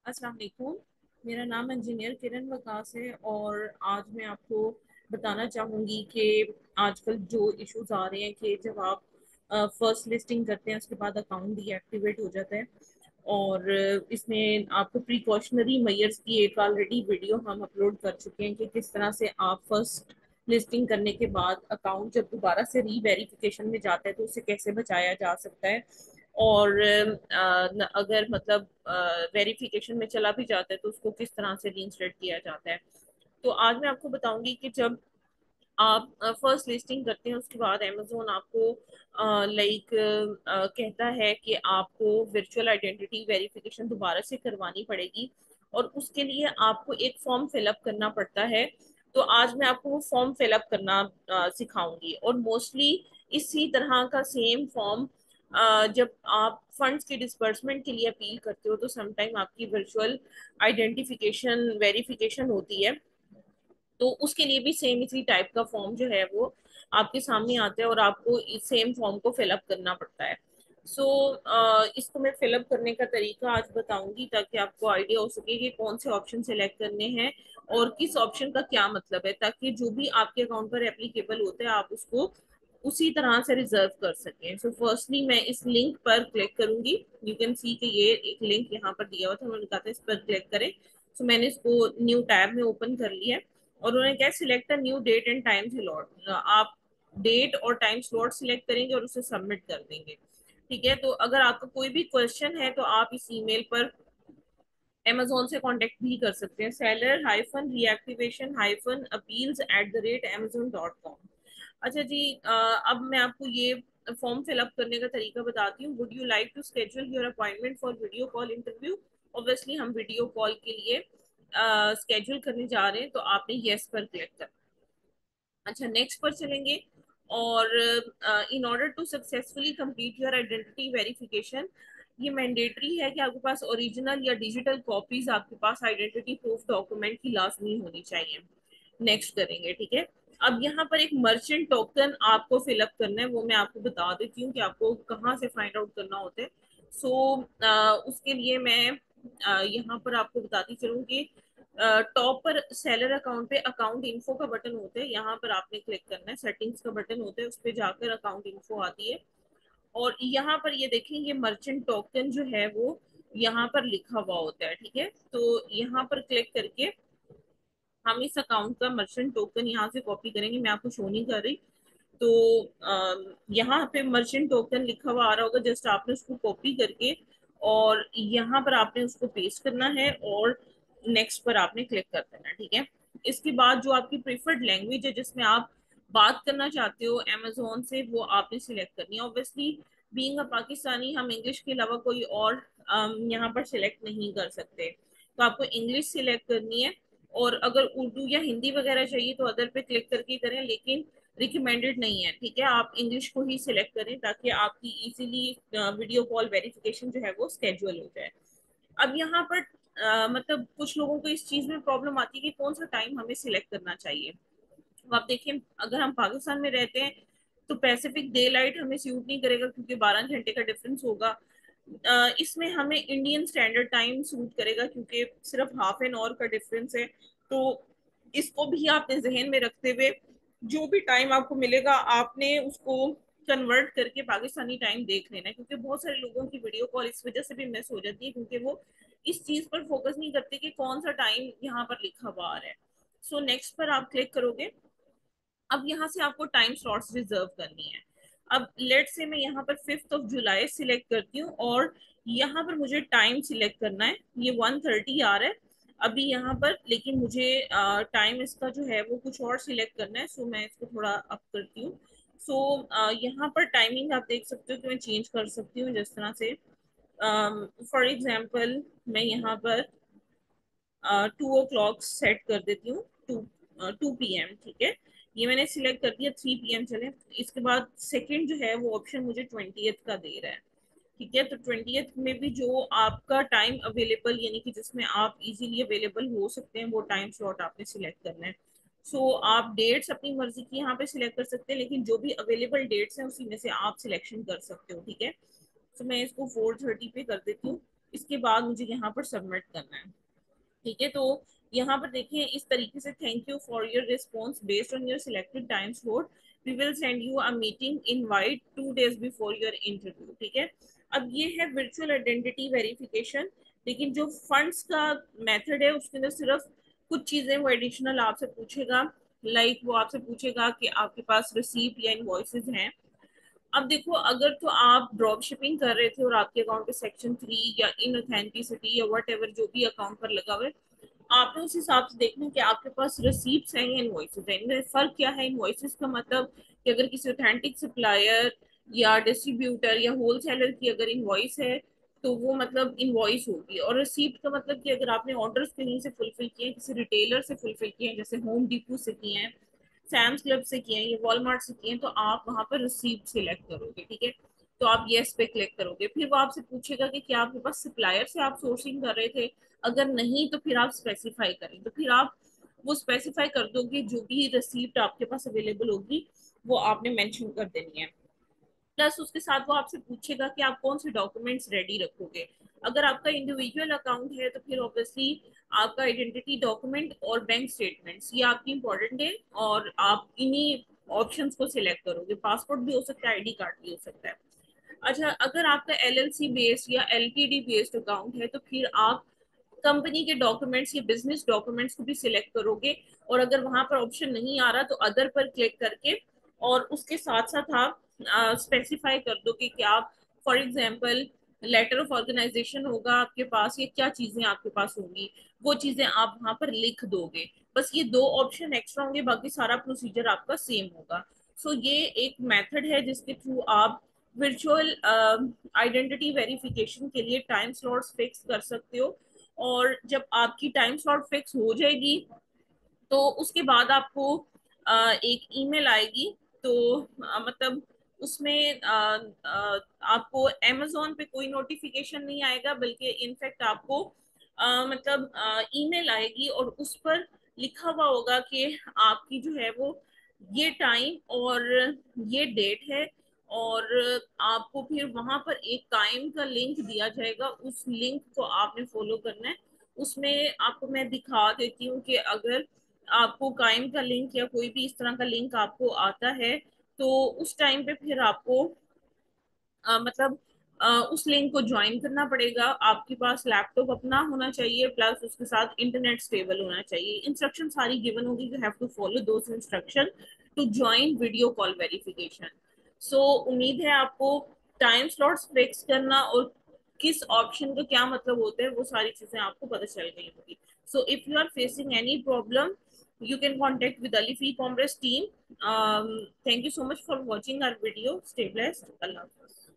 अस्सलाम वालेकुम। मेरा नाम इंजीनियर किरण वकास है और आज मैं आपको बताना चाहूँगी कि आजकल जो इश्यूज आ रहे हैं कि जब आप फर्स्ट लिस्टिंग करते हैं उसके बाद अकाउंट डीएक्टिवेट हो जाता है। और इसमें आपको प्रिकॉशनरी मेजर्स की एक ऑलरेडी वीडियो हम अपलोड कर चुके हैं कि किस तरह से आप फर्स्ट लिस्टिंग करने के बाद अकाउंट जब दोबारा से री वेरिफिकेशन में जाता है तो उसे कैसे बचाया जा सकता है। और अगर मतलब वेरिफिकेशन में चला भी जाता है तो उसको किस तरह से रीइंस्टेट किया जाता है। तो आज मैं आपको बताऊंगी कि जब आप फर्स्ट लिस्टिंग करते हैं उसके बाद अमेजोन आपको लाइक कहता है कि आपको वर्चुअल आइडेंटिटी वेरिफिकेशन दोबारा से करवानी पड़ेगी और उसके लिए आपको एक फॉर्म फिलअप करना पड़ता है। तो आज मैं आपको वो फॉर्म फिलअप करना सिखाऊंगी और मोस्टली इसी तरह का सेम फॉर्म जब आप फंड्स के डिसबर्समेंट के लिए अपील करते हो तो समटाइम आपकी वर्चुअल आइडेंटिफिकेशन वेरिफिकेशन होती है। तो उसके लिए भी सेम इसी टाइप का फॉर्म जो है वो आपके सामने आता है और आपको इस सेम फॉर्म को फिलअप करना पड़ता है। सो इसको मैं फिलअप करने का तरीका आज बताऊंगी ताकि आपको आइडिया हो सके कि कौन से ऑप्शन सेलेक्ट करने हैं और किस ऑप्शन का क्या मतलब है, ताकि जो भी आपके अकाउंट पर एप्लीकेबल होता है आप उसको उसी तरह से रिजर्व कर सकें। सो फर्स्टली मैं इस लिंक पर क्लिक करूंगी। यू कैन सी कि ये एक लिंक यहाँ पर दिया हुआ था, उन्होंने कहा था इस पर क्लिक करें। सो मैंने इसको न्यू टैब में ओपन कर लिया है और उन्होंने क्या select a new date and time slot. आप डेट और टाइम स्लॉट सिलेक्ट करेंगे और उसे सबमिट कर देंगे। ठीक है, तो अगर आपका कोई भी क्वेश्चन है तो आप इस ईमेल पर अमेजोन से कांटेक्ट भी कर सकते हैं, seller hyphen reactivation hyphen appeals at the rate Amazon dot com. अच्छा जी, अब मैं आपको ये फॉर्म फिलअप करने का तरीका बताती हूँ। Would you like to schedule your appointment for video call interview? Obviously हम वीडियो कॉल के लिए स्केड्यूल करने जा रहे हैं तो आपने येस पर क्लिक करना। अच्छा, नेक्स्ट पर चलेंगे। और in order to successfully complete your identity verification, ये मैंडेटरी है कि आपके पास ओरिजिनल या डिजिटल कॉपीज आपके पास आइडेंटिटी प्रूफ डॉक्यूमेंट की लाजमी होनी चाहिए। नेक्स्ट करेंगे, ठीक है। अब यहाँ पर एक मर्चेंट टोकन आपको फिलअप करना है, वो मैं आपको बता देती हूँ कि आपको कहाँ से फाइंड आउट करना होता है। सो उसके लिए मैं यहाँ पर आपको बताती चलूँ कि टॉप पर सेलर अकाउंट पे अकाउंट इन्फो का बटन होता है, यहाँ पर आपने क्लिक करना है। सेटिंग्स का बटन होता है, उस पर जाकर अकाउंट इन्फो आती है और यहाँ पर ये देखें, ये मर्चेंट टोकन जो है वो यहाँ पर लिखा हुआ होता है। ठीक है, तो यहाँ पर क्लिक करके हम इस अकाउंट का मर्चेंट टोकन यहाँ से कॉपी करेंगे। मैं आपको शो नहीं कर रही, तो यहाँ पे मर्चेंट टोकन लिखा हुआ आ रहा होगा, जस्ट आपने उसको कॉपी करके और यहाँ पर आपने उसको पेस्ट करना है और नेक्स्ट पर आपने क्लिक कर देना। ठीक है, इसके बाद जो आपकी प्रीफर्ड लैंग्वेज है जिसमें आप बात करना चाहते हो अमेजोन से, वो आपने सिलेक्ट करनी है। ऑब्वियसली बीइंग अ पाकिस्तानी हम इंग्लिश के अलावा कोई और यहाँ पर सिलेक्ट नहीं कर सकते, तो आपको इंग्लिश सिलेक्ट करनी है। और अगर उर्दू या हिंदी वगैरह चाहिए तो अदर पे क्लिक करके करें, लेकिन रिकमेंडेड नहीं है। ठीक है, आप इंग्लिश को ही सिलेक्ट करें ताकि आपकी इजीली वीडियो कॉल वेरिफिकेशन जो है वो स्केड्यूल हो जाए। अब यहाँ पर मतलब कुछ लोगों को इस चीज में प्रॉब्लम आती है कि कौन सा टाइम हमें सिलेक्ट करना चाहिए। तो आप देखिए, अगर हम पाकिस्तान में रहते हैं तो पैसिफिक डे लाइट हमें सूट नहीं करेगा क्योंकि 12 घंटे का डिफरेंस होगा। इसमें हमें इंडियन स्टैंडर्ड टाइम सूट करेगा क्योंकि सिर्फ हाफ एन आवर का डिफरेंस है। तो इसको भी आपने जहन में रखते हुए जो भी टाइम आपको मिलेगा आपने उसको कन्वर्ट करके पाकिस्तानी टाइम देख लेना है, क्योंकि बहुत सारे लोगों की वीडियो कॉल इस वजह से भी मिस हो जाती है क्योंकि वो इस चीज पर फोकस नहीं करते कि कौन सा टाइम यहाँ पर लिखा हुआ आ रहा है। सो नेक्स्ट पर आप क्लिक करोगे। अब यहाँ से आपको टाइम स्लॉट्स रिजर्व करनी है। अब लेट से मैं यहाँ पर 5 जुलाई सिलेक्ट करती हूँ और यहाँ पर मुझे टाइम सिलेक्ट करना है। ये 1:30 आ रहा है अभी यहाँ पर, लेकिन मुझे टाइम इसका जो है वो कुछ और सिलेक्ट करना है। सो मैं इसको थोड़ा अप करती हूँ। सो यहाँ पर टाइमिंग आप देख सकते हो कि मैं चेंज कर सकती हूँ जिस तरह से। फॉर एग्जाम्पल मैं यहाँ पर 2 o'clock सेट कर देती हूँ, 2 PM। ठीक है, ये मैंने सिलेक्ट कर दिया। 3 PM चले। इसके बाद सेकंड जो है वो ऑप्शन मुझे 20th का दे रहा है। ठीक है, तो 20th में भी जो आपका टाइम अवेलेबल यानी कि जिसमें आप इजीली अवेलेबल हो सकते हैं वो टाइम स्लॉट आपने सिलेक्ट करना है। सो आप डेट्स अपनी मर्जी की यहाँ पे सिलेक्ट कर सकते हैं, लेकिन जो भी अवेलेबल डेट्स हैं उसी में से आप सिलेक्शन कर सकते हो। ठीक है, तो मैं इसको 4:30 पे कर देती हूँ। इसके बाद मुझे यहाँ पर सबमिट करना है। ठीक है, तो यहाँ पर देखिए इस तरीके से, thank you for your response based on your selected time slot, we will send you a meeting invite 2 days before your interview. ठीक है, अब ये है वर्चुअल आइडेंटिटी वेरिफिकेशन, लेकिन जो फंड्स का मेथड है उसके अंदर सिर्फ कुछ चीजें वो एडिशनल आपसे पूछेगा। वो आपसे पूछेगा कि आपके पास रिसीप्ट या इनवॉइसेस हैं। अब देखो, अगर तो आप ड्रॉप शिपिंग कर रहे थे और आपके अकाउंट पे सेक्शन 3 या इनऑथेंटिसिटी या वट एवर जो भी अकाउंट पर लगा हुआ है, आपने उस हिसाब से देखना है कि आपके पास रिसीप्ट हैं या इनवॉइसेस हैं। इनमें फर्क क्या है? इनवॉइसेस का मतलब कि अगर किसी ऑथेंटिक सप्लायर या डिस्ट्रीब्यूटर या होलसेलर की अगर इनवॉइस है तो वो मतलब इनवॉइस होगी, और रिसीप्ट का मतलब कि अगर आपने ऑर्डर्स कहीं से फुलफिल किए हैं, किसी रिटेलर से फुलफिल किए हैं, जैसे होम डिपो से किए हैं, सैम्स क्लब से किए हैं या वॉलमार्ट से किए हैं, तो आप वहां पर रिसीप्ट सिलेक्ट करोगे। ठीक है, तो आप येस पे क्लिक करोगे। फिर वो आपसे पूछेगा कि क्या आपके पास सप्लायर से आप सोर्सिंग कर रहे थे, अगर नहीं तो फिर आप स्पेसिफाई करें, तो फिर आप वो स्पेसिफाई कर दोगे, जो भी रिसीप्ट आपके पास अवेलेबल होगी वो आपने मेंशन कर देनी है। प्लस उसके साथ वो आपसे पूछेगा कि आप कौन से डॉक्यूमेंट्स रेडी रखोगे। अगर आपका इंडिविजुअल अकाउंट है तो फिर ऑब्वियसली आपका आइडेंटिटी डॉक्यूमेंट और बैंक स्टेटमेंट्स ये आपकी इंपॉर्टेंट है, और आप इन्हीं ऑप्शंस को सिलेक्ट करोगे। पासपोर्ट भी हो सकता है, आईडी कार्ड भी हो सकता है। अच्छा, अगर आपका एलएलसी बेस्ड या एलटीडी बेस्ड अकाउंट है तो फिर आप कंपनी के डॉक्यूमेंट्स या बिजनेस डॉक्यूमेंट्स को भी सिलेक्ट करोगे, और अगर वहां पर ऑप्शन नहीं आ रहा तो अदर पर क्लिक करके, और उसके साथ साथ आप स्पेसिफाई कर दो कि आप, for example, letter of organisation होगा आपके पास, ये क्या चीजें आपके पास होंगी, वो चीजें आप वहां पर लिख दोगे। बस ये दो ऑप्शन एक्स्ट्रा होंगे, बाकी सारा प्रोसीजर आपका सेम होगा। सो ये एक मेथड है जिसके थ्रू आप वर्चुअल आइडेंटिटी वेरिफिकेशन के लिए टाइम स्लॉट्स फिक्स कर सकते हो। और जब आपकी टाइम स्लॉट फिक्स हो जाएगी तो उसके बाद आपको एक ईमेल आएगी। तो मतलब उसमें आपको अमेजोन पे कोई नोटिफिकेशन नहीं आएगा, बल्कि इनफैक्ट आपको मतलब ईमेल आएगी, और उस पर लिखा हुआ होगा कि आपकी जो है वो ये टाइम और ये डेट है, और आपको फिर वहां पर एक टाइम का लिंक दिया जाएगा, उस लिंक को आपने फॉलो करना है। उसमें आपको मैं दिखा देती हूँ कि अगर आपको काइम का लिंक या कोई भी इस तरह का लिंक आपको आता है तो उस टाइम पे फिर आपको मतलब उस लिंक को ज्वाइन करना पड़ेगा। आपके पास लैपटॉप अपना होना चाहिए, प्लस उसके साथ इंटरनेट स्टेबल होना चाहिए। इंस्ट्रक्शन सारी गिवन होगी, you have to follow those instruction to join video call verification. So उम्मीद है आपको टाइम स्लॉट्स फिक्स करना और किस ऑप्शन का क्या मतलब होता है वो सारी चीजें आपको पता चल गई होगी। So if you are facing any problem you can contact with Ali Free Commerce team. Thank you so much for watching our video. Stay blessed. Allah Hafiz.